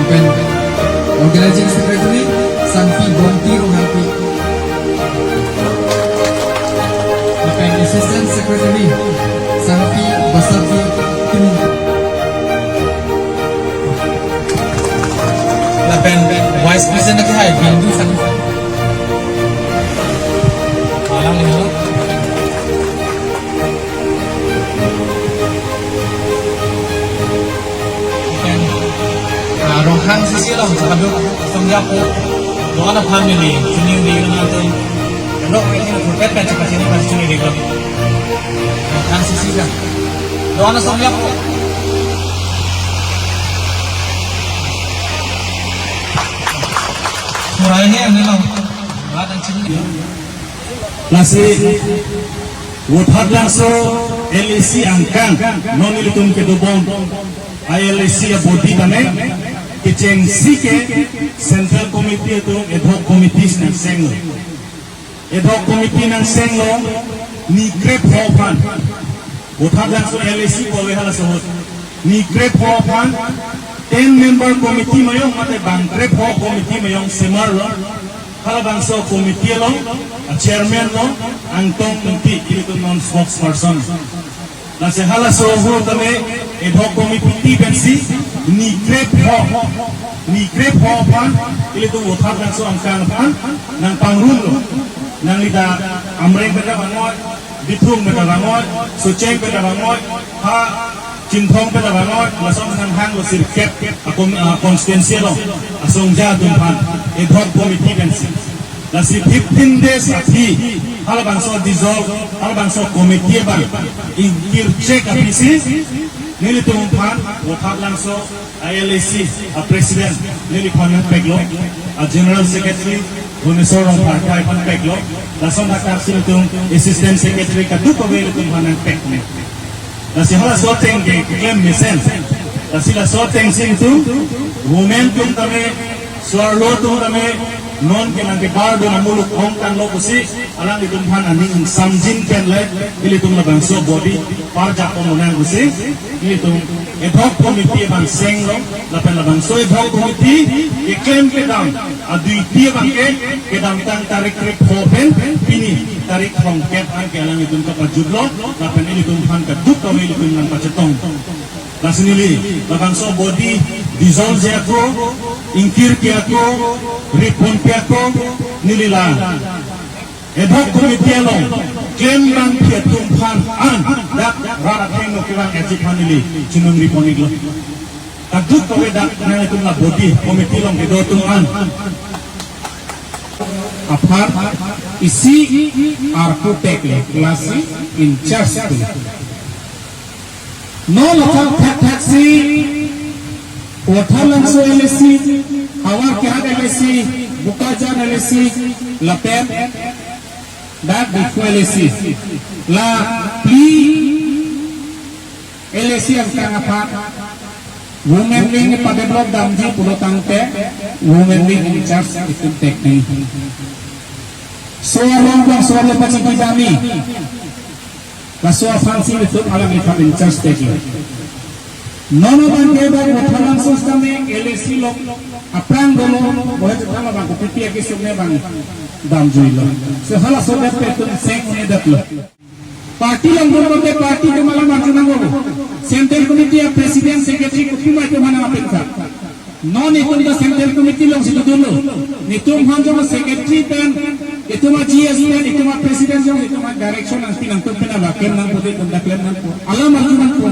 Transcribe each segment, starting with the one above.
Lapen Organizing Secretary Santi Bonti Rohanti. Lapen Assistant Secretary Santi Basati Tini. Lapen Vice President lagi hai Bindu Santi. Alang ini. Rohan sisi lah, sahabat Songjaku, doa family, sini di mana tu, kalau ini berpet kan cepat sini pasti sini di mana. Rohan sisi lah, doa Songjaku. Murahnya memang, ada ciri. Nasi, wuthar langsung LEC angkang, non ilitum kedubong, ILEC ya body kami. Keceng sike Central Committee itu ad hoc committee nang senglo. Ad hoc committee nang senglo ni grep hopan. Uthap langsung LEC ko hala sohot. Ni grep hopan 10-member committee mayong mate bang grep ho committee mayong semar lo. Hala bangso committee lo, chairman lo, angtong nanti itu non spokesperson. Nasi hala sohot kami ad hoc committee pensi ni grep ho pan ili tu uthap langsung angkang pan nang pangrun lo nang lida amreng beda bangoy ditung beda bangoy suceng beda bangoy ha cinthong beda bangoy langsung nang hang lo sirket akong konstituensi lo asong jadun pan ad hoc committee pensi nasi 15 days api hal bangso dissolve hal bangso committee ban ingkir check apisi nili tumpan uthap langsung ILEC a president nili phanan peglo a general secretary Hunesorong partai pan peglo langsung nakar siltung assistant secretary kadu pawel tum phanan pegme nasi hala soteng ke claim mesen nasi la soteng sing tu women tum tame swarlo tum tame non ke nang ke bardo na muluk hong tan lo kusi alang itum phan aning samjin ken le ili tum la bangso body parja ko monang kusi ili tum ad hoc committee bang senglo la pen la bangso ad hoc committee iklem ke dam adui tie bang ke dam tang tarik trip hopen pini tarik hong ket an ke alang itum ka pajudlo la pen ili tum phan ka duk ka ili tum nang pacetong lasinili la bangso body dissolve je ako ingkir ke ako ripon ke ako nilila ad hoc committee lo claim bang ke tum phan an dak rara theng no kirang eji phanili chinung ripon iglo kaduk ka we dak na tum la body committee long ke do tum an apart isi architect klasi in charge no lokal taxi Uthap langsung LEC awar kira LEC bukajan LEC lapen dak diku LEC la pli LEC ang apa women wing pada blok damji pulo tangte women wing in charge itu teknik soal pacik kami Kasua fancy itu alam ifat in charge teknik nono ban ke ba uthap langsung kami LEC lok aprang dolo bohe tama bang kupiti ke sumne bang damji lo so hala so dat pe tum seng ne dat lo party lang dolo ke party ke malam macam ngo central committee ya president secretary kupima ke mana apeksa non itu da central committee long situ dulu nitum hanjo secretary pen itu ma GS pen itu ma president jong itu ma direction ang tinang tu pena baken nang putih tanda klaim nang alam argument ko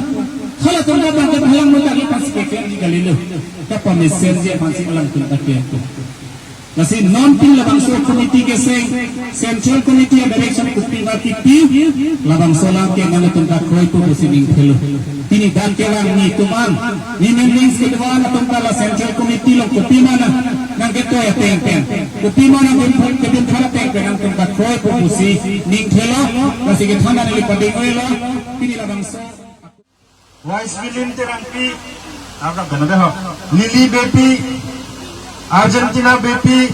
hala tanda bang halang mo tagi pas secretary di galilo ta pamisen je pansi alang tunda ke nasi non pin labang so committee ke seng central committee ya direction kupima tipi labang so lang ke nang tunda koi ko proceeding hello tini dan ke lang ni tuman ni members ke dewan tunda la central committee lo kupima na nang keto ya teng kupima na kun ke din thara teng nang tunda koi ko pusi ning hello nasi ke thana ni pading oilo tini labang so Vice William Terangpi, apa benar dah? Lily Bepi, Argentina Bepi,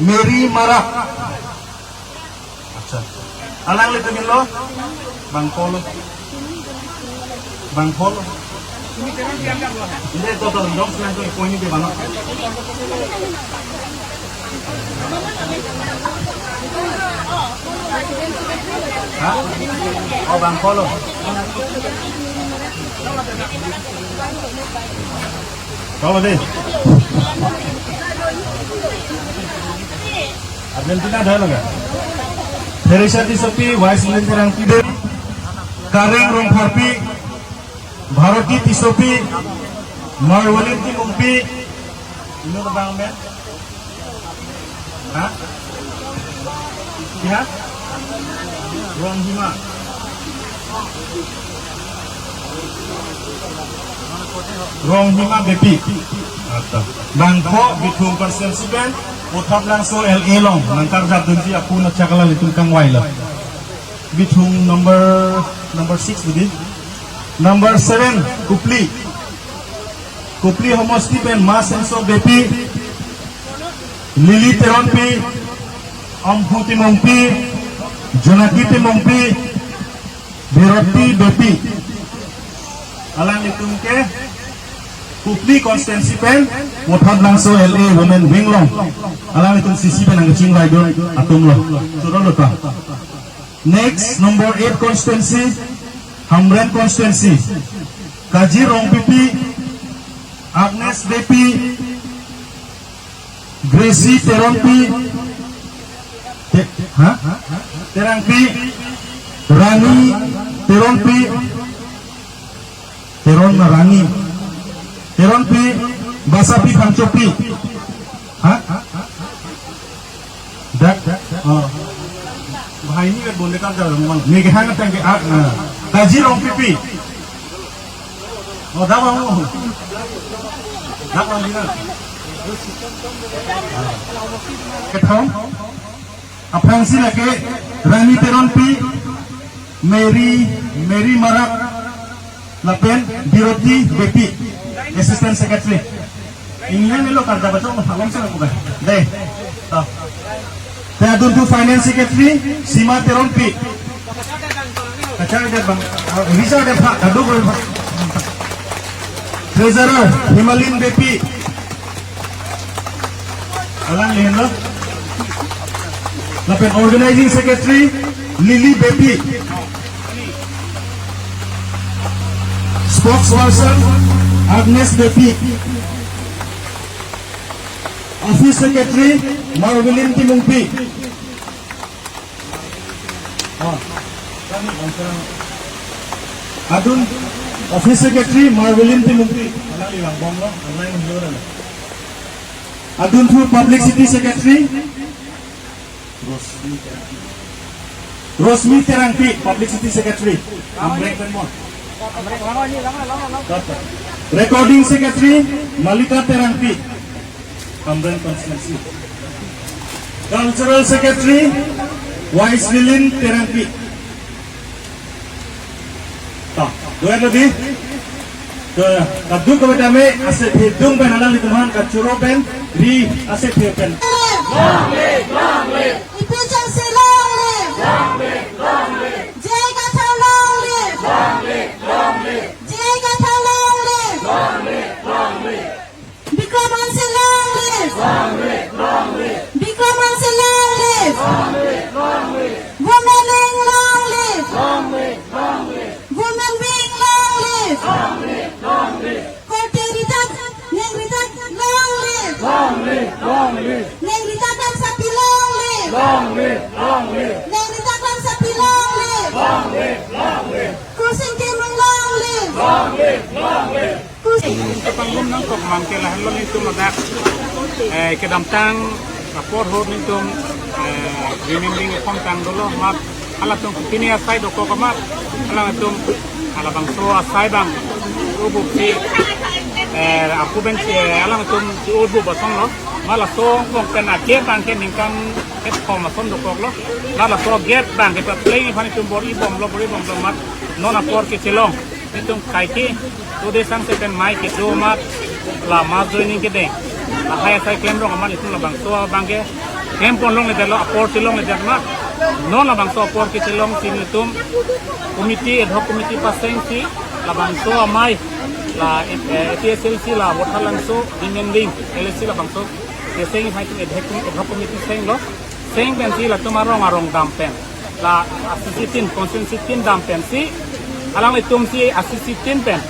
Mary Mara. Acha. Alang le tu lo, Bang Polo. Hindi to dong lang to point di mana. Ha? Oh bang follow. Bawa deh. Argentina dah lagi. Teresa Tisopi, Vice President Pide, Kareng Rongharpi, Bharati Tisopi, Marwalin Timumpi, ini bang men? Hah? Ya? Ronghima. Ronghima Bepi. Bangko bitung persensiben, utap langsung LA long, nangkar jadun si aku nak cakap itu kang waila. Bitung number 6 budi. Number 7 Kupli homostipen Mas Enso Bepi, Lili Teronpi, Amputi Mongpi, Jonakiti Mongpi, Biroti Bepi. Alang itu ke Kupli konstensi pen, utap langsung LA Women Wing long. Alang itu sisi pen ang cing raidon atum lo. Sudah lo tak. Next number 8 constituency, Hamren constituency, Kaji Rongpipi, Agnes Bepi, Gracie Teronpi, Terangpi, Rani Teronpi, Rani Teronpi, Basapi Pancopi, भाई नहीं कर बोलने का कर मेरे हाँ ना तंगे ताजी रोंपिपी और दाबाऊ ना केथों अफ्रांसी लगे रानी तेरोंपी मेरी मरक लपेन बिरोती बेपी असिस्टेंट सेक्रेटरी इन्हें मिलो कर दाबा तो हम से लगूंगा दे Taduntu Finance Secretary Sima Teronpi. Kacang dia bang, Risa dia pak, kadu boleh pak. Treasurer Himalin Bepi. Alang lihat lo. Lapen Organizing Secretary Lily Bepi. Spokesperson Agnes Bepi. Office Secretary Marwalin Timumpi. Adun Office Secretary Marwalin Timumpi. Adun Thur Publicity Secretary Rosmi Terangpi, Publicity Secretary. Recording Secretary Malika Terangpi. Hamren Constituency. Cultural Secretary Vice Lilin Terangpi. Tak, dua lagi. Kadung kepada me aset hidung penangan di Tuhan kacuro pen di aset pen. Ibu Jansi long live. Jai Gatha long live. Jai Gatha long live. Bikramansi long live. Bikramansi long live. Women wing long live. Women wing long live. Korte Ritak, Neng Ritak long live. Neng Ritak kan sapi long live. Neng Ritak kan sapi long live. Kusin Kimung long live. Kusin. Panggung nang kok mangke lah lo itu madak ke damtang rapor hor nitum remembering kom tang dolo mat ala tung kini asai doko kamat ala tum ala bang so asai bang ubu si aku ben si ala tum si ubu basong lo mala so kong kena get bang ke ningkan et kom asom doko lo mala so get bang ke play ni pani tum bori bom lo mat non apor ke celong nitum kaiki tu desang seten mai ke do mat la ma joining ke deng hai sai klem rong aman itu la bang so bang ke kem pon long le dalo apor silong le mat non la bang so apor ke silong sinitum committee ad hoc committee paseng si la bang so mai la PSLC la water langso demanding LC la bangso ke seng hai tu edhekum obha committee seng lo seng ben si la tumarong arong dampen la asisitin konsensitin dampen si alang le tum si asisitin pen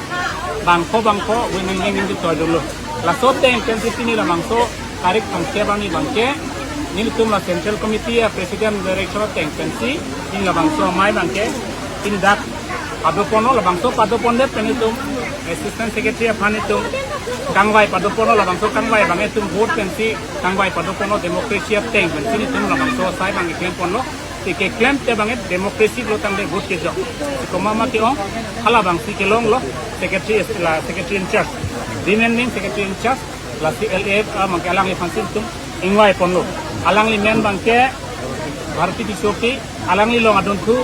bangko winning ngin di toy dulu la so teng pen si ni la bangso tarik pangke bani bangke ni tum la central committee ya president director teng pen si in la bangso mai bangke in dak padopono la bangso padoponde pen tum assistant secretary aphan tum kangwai padopono la bangso kangwai bange tum vote pen si kangwai padopono democracy teng pen si tum la bangso sai bange klem ponlo ke claim te banget demokrasi lo tang de vote ke jo ko mama ke on hala bang si ke long lo secretary in charge demanding secretary in charge la CLF mang ke alang le fansin tum ingwai pon lo alang li men bang ke bharati disoki alang li long adon thu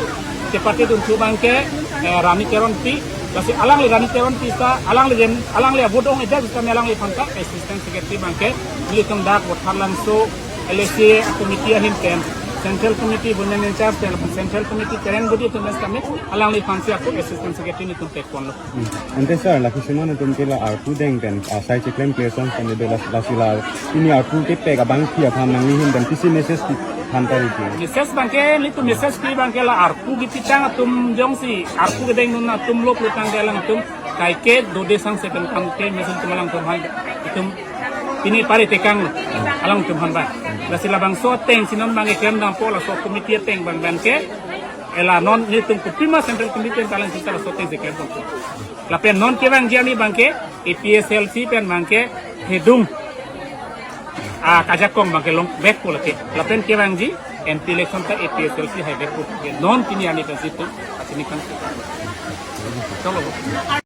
tepate dun thu bang ke rani keron ti la si alang li rani keron ti sa alang le vote on ida bisa melang li phanta assistant secretary bang ke li tum dak wathar lang so LC committee hin ken Central Committee Women in Charge dan Central Committee Keren Budi itu mas kami alang li fansi aku Assistant Secretary ni tum tekon lo. Ante sir, laki semua tum kila artu deng kan saya claim person kan itu la sila ini artu ke pega bang kia pam nang lihin dan kisi message hantar itu. Message bangke ni tu message pi bangke la artu gitu cang tum jong si artu gedeng nuna tum lo pelutang dalang tum kai ke do desang second bangke message tum alang tum hai itu ini pare tekang lo alang tum han ba. La sila bang so teng sinon bang ikan dang pola so committee teng bang ke ela non ni tum kupima central committee talang kita la so teng sekian bang la pen non ke bang jani bang ke PSLC pen bang ke hedung kajakong bang ke long back pola ke la pen ke bang ji MP election ta PSLC hai back non kini ani kan situ asini kan